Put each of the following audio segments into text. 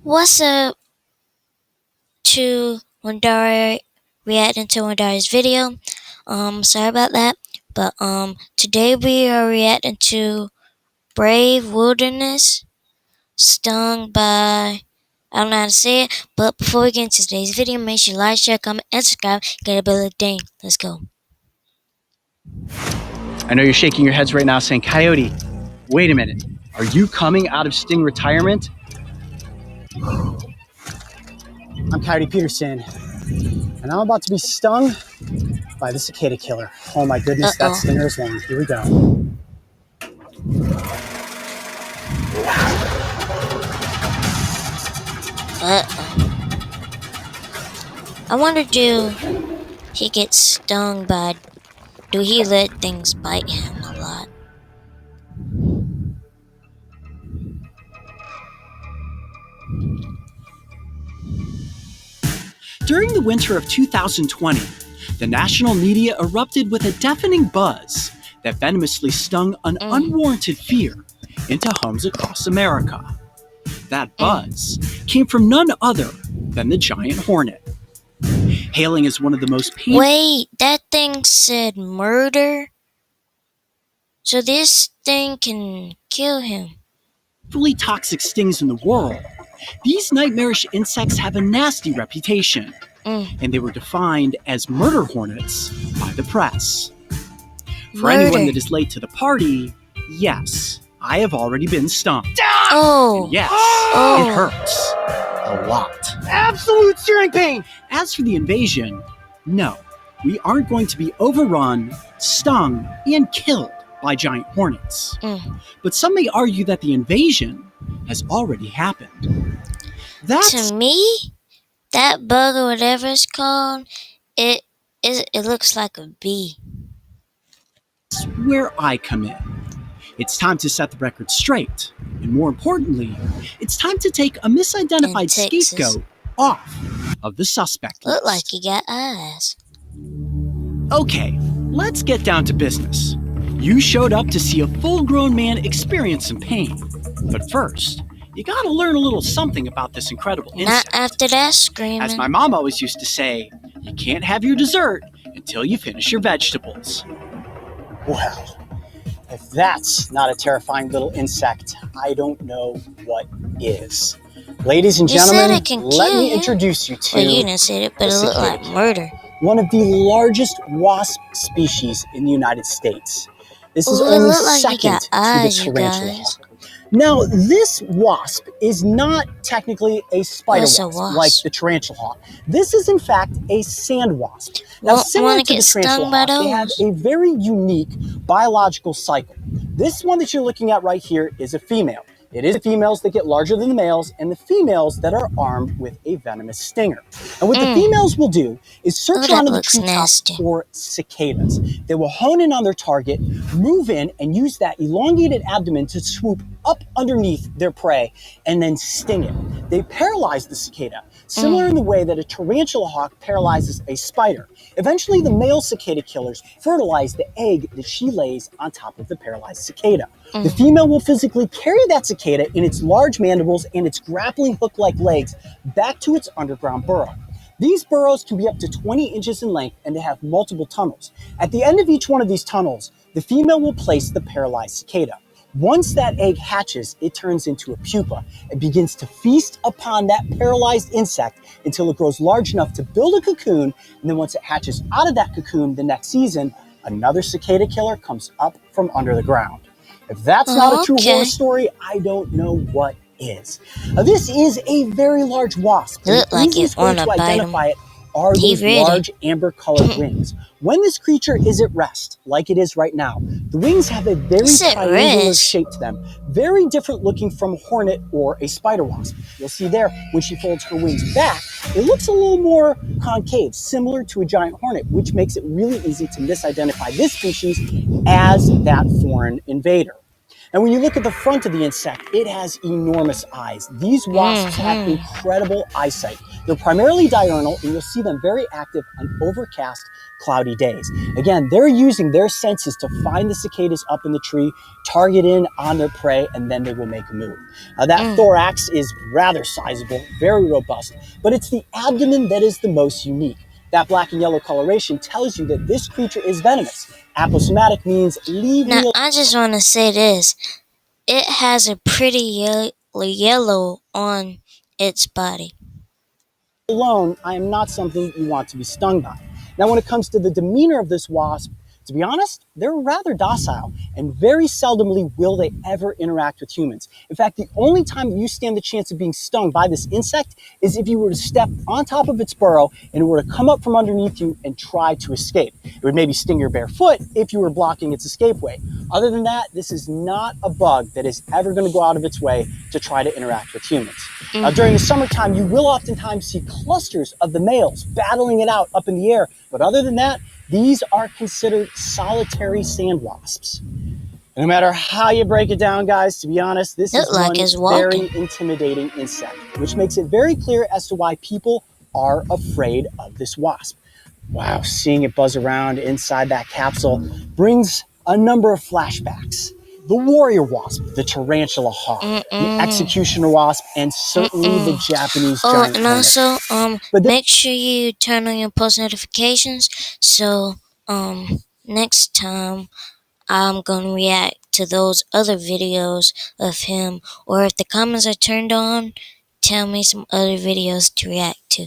What's up to Wandari reacting to Wandari's video? Sorry about that, but today we are reacting to Brave Wilderness stung by I don't know how to say it, but before we get into today's video, make sure you like, share, comment, and subscribe. Get a bell ding. Let's go. I know you're shaking your heads right now saying, Coyote, wait a minute. Are you coming out of Sting retirement? I'm Coyote Peterson, and I'm about to be stung by the cicada killer. Oh my goodness, that stinger is long. Here we go. I wonder, do he get stung by? Do he let things bite him a lot? During the winter of 2020, the national media erupted with a deafening buzz that venomously stung an unwarranted fear into homes across America. That buzz came from none other than the giant hornet. Hailing as one of the most painful— Wait, that thing said murder? So this thing can kill him. Fully toxic stings in the world, these nightmarish insects have a nasty reputation, and they were defined as murder hornets by the press. For anyone that is late to the party, yes, I have already been stung. Oh. And yes, it hurts a lot. Absolute searing pain! As for the invasion, no, we aren't going to be overrun, stung, and killed by giant hornets. But some may argue that the invasion has already happened. To me, that bug or whatever it's called, it looks like a bee. That's where I come in. It's time to set the record straight. And more importantly, it's time to take a misidentified scapegoat off of the suspect list. Look like he got eyes. Okay, let's get down to business. You showed up to see a full-grown man experience some pain. But first, you gotta learn a little something about this incredible insect. Not after that screaming. As my mom always used to say, you can't have your dessert until you finish your vegetables. Well, if that's not a terrifying little insect, I don't know what is. Ladies and gentlemen, let me introduce you to— Well, you didn't say it, but it looked like murder. One of the largest wasp species in the United States. This is only second to the tarantula hawk. Now, this wasp is not technically a spider wasp like the tarantula hawk. This is, in fact, a sand wasp. Now, similar to the tarantula hawk, they have a very unique biological cycle. This one that you're looking at right here is a female. It is the females that get larger than the males, and the females that are armed with a venomous stinger. And what the females will do is search around in the treetops for cicadas. They will hone in on their target, move in, and use that elongated abdomen to swoop up underneath their prey and then sting it. They paralyze the cicada, similar in the way that a tarantula hawk paralyzes a spider. Eventually, the male cicada killers fertilize the egg that she lays on top of the paralyzed cicada. The female will physically carry that cicada in its large mandibles and its grappling hook-like legs back to its underground burrow. These burrows can be up to 20 inches in length, and they have multiple tunnels. At the end of each one of these tunnels, the female will place the paralyzed cicada. Once that egg hatches, it turns into a pupa and begins to feast upon that paralyzed insect until it grows large enough to build a cocoon. And then once it hatches out of that cocoon the next season, another cicada killer comes up from under the ground. If that's not a true horror story, I don't know what is. Now, this is a very large wasp. The easiest way to identify it are those large amber-colored wings. When this creature is at rest, like it is right now, the wings have a very triangular shape to them, very different looking from a hornet or a spider wasp. You'll see there, when she folds her wings back, it looks a little more concave, similar to a giant hornet, which makes it really easy to misidentify this species as that foreign invader. And when you look at the front of the insect, it has enormous eyes. These wasps have incredible eyesight. They're primarily diurnal, and you'll see them very active on overcast, cloudy days. Again, they're using their senses to find the cicadas up in the tree, target in on their prey, and then they will make a move. That thorax is rather sizable, very robust, but it's the abdomen that is the most unique. That black and yellow coloration tells you that this creature is venomous. Aposematic means leave me alone. Now, I just want to say this. It has a pretty yellow on its body. Alone, I am not something you want to be stung by. Now, when it comes to the demeanor of this wasp, to be honest, they're rather docile, and very seldomly will they ever interact with humans. In fact, the only time you stand the chance of being stung by this insect is if you were to step on top of its burrow and it were to come up from underneath you and try to escape. It would maybe sting your bare foot if you were blocking its escape way. Other than that, this is not a bug that is ever going to go out of its way to try to interact with humans. Now, during the summertime, you will oftentimes see clusters of the males battling it out up in the air, but other than that, these are considered solitary sand wasps. No matter how you break it down, guys, to be honest, this is one very intimidating insect, which makes it very clear as to why people are afraid of this wasp. Wow, seeing it buzz around inside that capsule brings a number of flashbacks. The warrior wasp, the tarantula hawk, the executioner wasp, and certainly the Japanese giant and hornet. also, make sure you turn on your post notifications so next time I'm gonna react to those other videos of him, or if the comments are turned on, tell me some other videos to react to.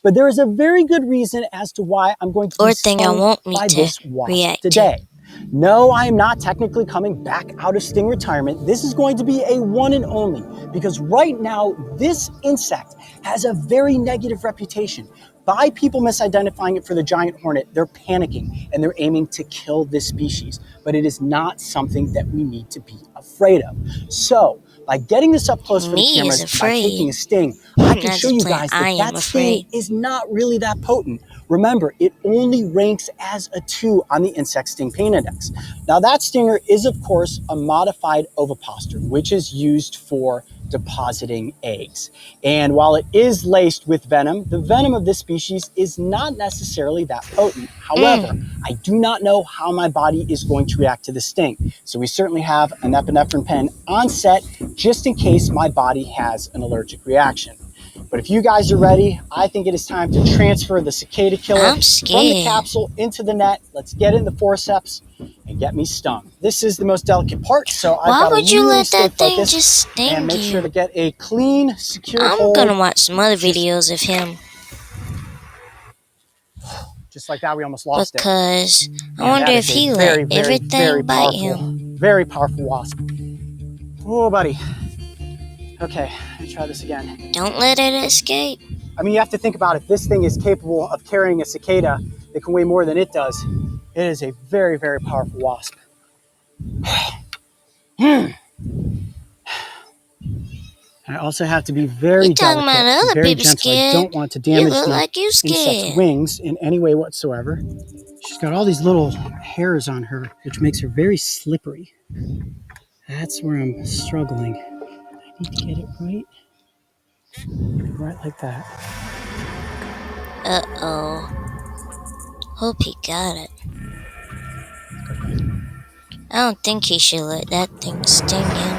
But there is a very good reason as to why I'm going to be stung by this wasp today. No, I am not technically coming back out of sting retirement. This is going to be a one and only, because right now, this insect has a very negative reputation. By people misidentifying it for the giant hornet, they're panicking and they're aiming to kill this species. But it is not something that we need to be afraid of. So, by getting this up close for the cameras, by taking a sting, I can show you guys that that sting is not really that potent. Remember, it only ranks as a 2 on the insect sting pain index. Now, that stinger is, of course, a modified ovipositor, which is used for depositing eggs. And while it is laced with venom, the venom of this species is not necessarily that potent. However, I do not know how my body is going to react to the sting. So we certainly have an epinephrine pen on set just in case my body has an allergic reaction. But if you guys are ready, I think it is time to transfer the cicada killer from the capsule into the net. Let's get in the forceps and get me stung. This is the most delicate part, so I've got to really stay focused and make sure to get a clean, secure hold. I'm gonna watch some other videos of him. Just like that, we almost lost it. Because I wonder if he let everything bite him. Very powerful wasp. Oh, buddy. Okay, let's try this again. Don't let it escape. I mean, you have to think about it. This thing is capable of carrying a cicada that can weigh more than it does. It is a very, very powerful wasp. I also have to be very delicate, very gentle. I don't want to damage the insect's wings in any way whatsoever. She's got all these little hairs on her, which makes her very slippery. That's where I'm struggling. I need to get it right like that. Uh-oh. Hope he got it. I don't think he should let that thing sting him.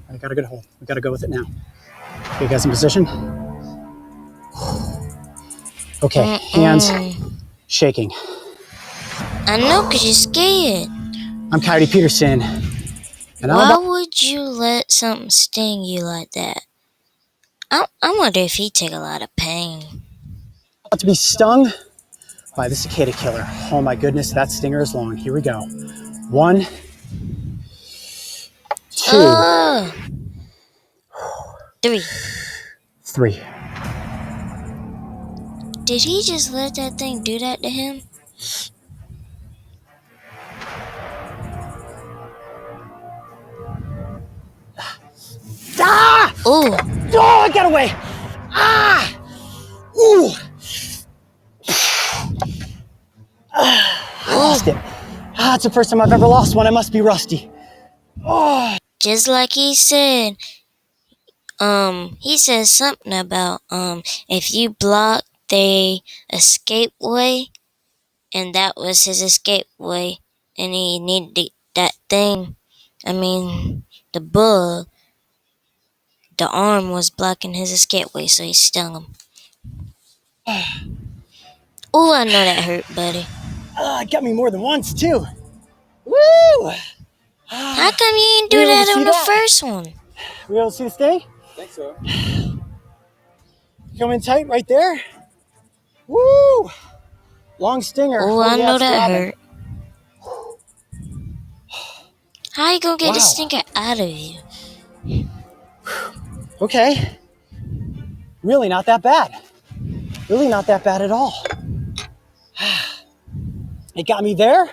I got a good hold. We got to go with it now. Okay, guys in position. Okay, hands shaking. I know, because you're scared. I'm Coyote Peterson. And why would you let something sting you like that? I wonder if he'd take a lot of pain. About to be stung by the cicada killer. Oh my goodness, that stinger is long. Here we go. 1, 2, 3. Did he just let that thing do that to him? Ah! Ooh. Oh, get away! Ah! Ooh! I lost it. Ah, it's the first time I've ever lost one. I must be rusty. Oh! just like he said, he said something about, if you block the escape way, and that was his escape way, and he needed that thing. I mean, the bug, the arm was blocking his escape way, so he stung him. Ooh, I know that hurt, buddy. It got me more than once, too. Woo! How come you didn't do that on the first one? Were you able to see the sting? I think so. Come in tight right there. Woo! Long stinger. Oh, I know that hurt. How you gonna get the stinger out of you? Okay. Really not that bad. Really not that bad at all. It got me there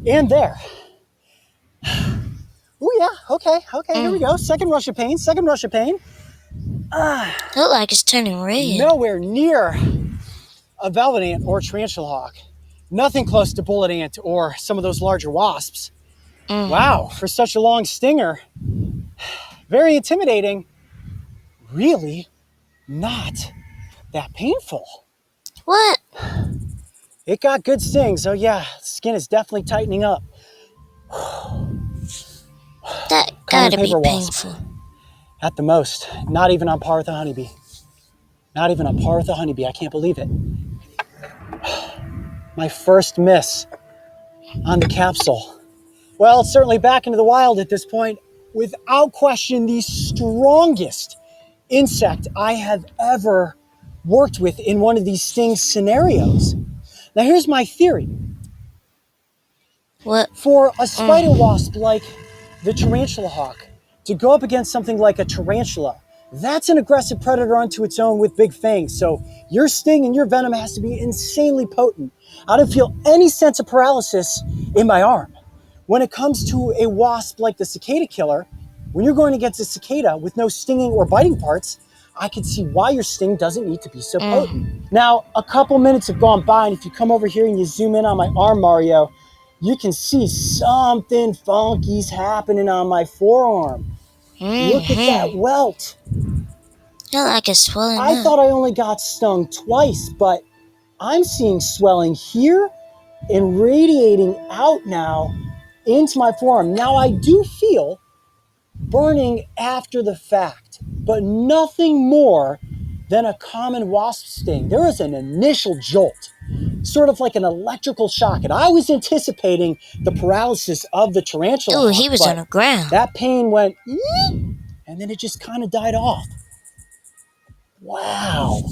and there. Oh yeah, okay, here we go. Second rush of pain. Look like it's turning red. Nowhere near a velvet ant or tarantula hawk. Nothing close to bullet ant or some of those larger wasps. Wow, for such a long stinger. Very intimidating. Really not that painful. What? It got good stings. Oh yeah, skin is definitely tightening up. That gotta be painful. At the most. Not even on par with a honeybee. Not even on par with a honeybee. I can't believe it. My first miss on the capsule. Well, it's certainly back into the wild at this point. Without question, the strongest insect I have ever worked with in one of these sting scenarios. Now, here's my theory. What? For a spider wasp like the tarantula hawk to go up against something like a tarantula, that's an aggressive predator unto its own with big fangs. So your sting and your venom has to be insanely potent. I didn't feel any sense of paralysis in my arm. When it comes to a wasp like the cicada killer, when you're going against a cicada with no stinging or biting parts, I can see why your sting doesn't need to be so potent. Now, a couple minutes have gone by, and if you come over here and you zoom in on my arm, Mario, you can see something funky's happening on my forearm. Look at that welt. Feel like it's swelling I thought I only got stung twice, but I'm seeing swelling here and radiating out now into my forearm. Now, I do feel burning after the fact, but nothing more than a common wasp sting. There is an initial jolt, sort of like an electrical shock, and I was anticipating the paralysis of the tarantula. Ooh, he was on the ground. That pain went, and then it just kind of died off. Wow.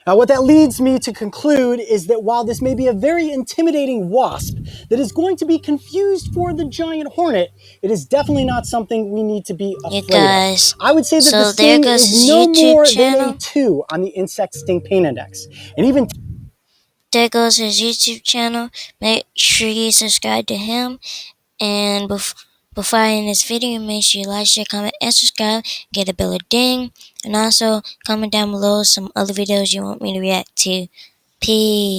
Now, what that leads me to conclude is that while this may be a very intimidating wasp that is going to be confused for the giant hornet, it is definitely not something we need to be afraid of. I would say that the sting is no more than a 2 on the insect sting pain index. And even there goes his YouTube channel. Make sure you subscribe to him. And before I end this video, make sure you like, share, comment, and subscribe. Get a bell ding. And also comment down below some other videos you want me to react to. Peace.